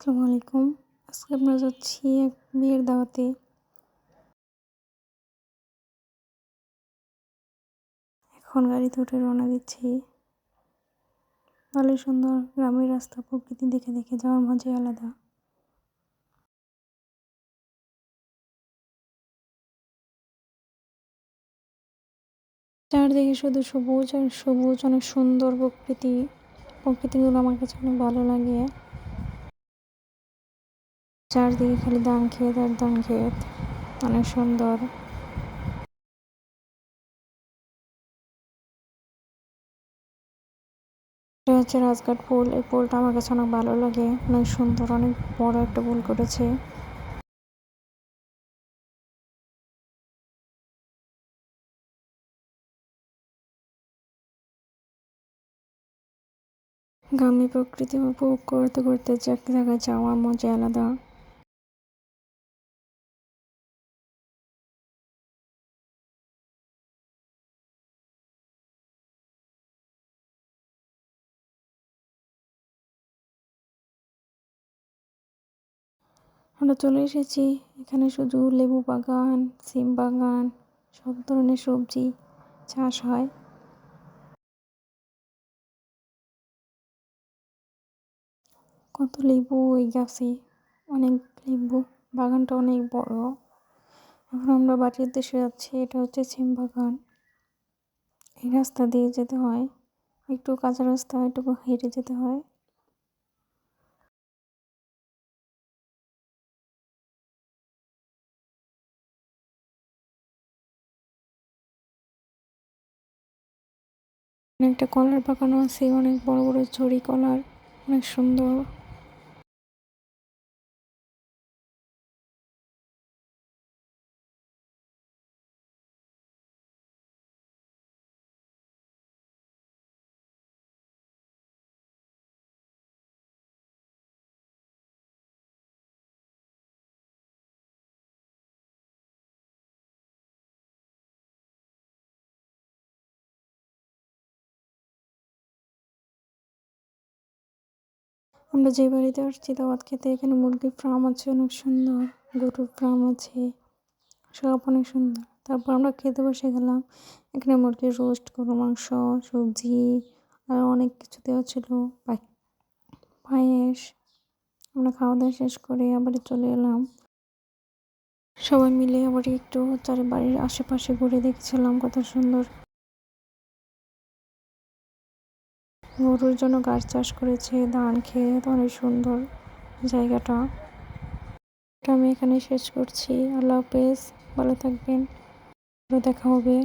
আসসালামু আলাইকুম। আজকে আমরা যাচ্ছি এক বিয়ের দাওয়াতে। এখন গাড়িতে উঠে রওনা দিচ্ছি। ভালোই সুন্দর গ্রামের রাস্তা, প্রকৃতি দেখে দেখে যাওয়ার মজাই আলাদা। চারদিকে শুধু সবুজ আর সবুজ, অনেক সুন্দর প্রকৃতি। প্রকৃতিগুলো আমার কাছে অনেক ভালো লাগে। চারদিকে খালি ধান ক্ষেত আর ধান ক্ষেত, অনেক সুন্দর। এটা হচ্ছে রাজঘাট পুল। এই পুলটা আমার কাছে অনেক ভালো লাগে, অনেক সুন্দর, অনেক বড় একটা পুল করেছে। গ্রামীণ প্রকৃতি উপভোগ করতে করতে যে এক জায়গায় যাওয়ার মজা আলাদা। আমরা চলে এসেছি। এখানে শুধু লেবু বাগান, সিম বাগান, সব ধরনের সবজি চাষ হয়। কত লেবু এই গাছে, অনেক লেবু, বাগানটা অনেক বড়। এখন আমরা বাড়ির উদ্দেশ্যে যাচ্ছি। এটা হচ্ছে সিম বাগান। এই রাস্তা দিয়ে যেতে হয়, একটু কাঁচা রাস্তা, একটু হেঁটে যেতে হয়। এখানে একটা কলার বাগানও আছে, অনেক বড় বড় ঝুড়ি কলার, অনেক সুন্দর। আমরা যে বাড়িতে আসছি দাওয়াত খেতে, এখানে মুরগির ফার্ম আছে, অনেক সুন্দর। গরুর ফার্ম আছে, সব অনেক সুন্দর। তারপর আমরা খেতে বসে গেলাম। এখানে মুরগির রোস্ট, গরুর মাংস, সবজি আর অনেক কিছু দেওয়া ছিল, পায়েস। আমরা খাওয়া দাওয়া শেষ করে আবার চলে এলাম। সবাই মিলে আবার একটু চারি বাড়ির আশেপাশে ঘুরে দেখছিলাম, কত সুন্দর। গরুর জন্য ঘাস চাষ করেছে, ধান ক্ষেত, অনেক সুন্দর জায়গাটা। আমি এখানে শেষ করছি। আল্লাহ হাফেজ, ভালো থাকবেন, দেখা হবে।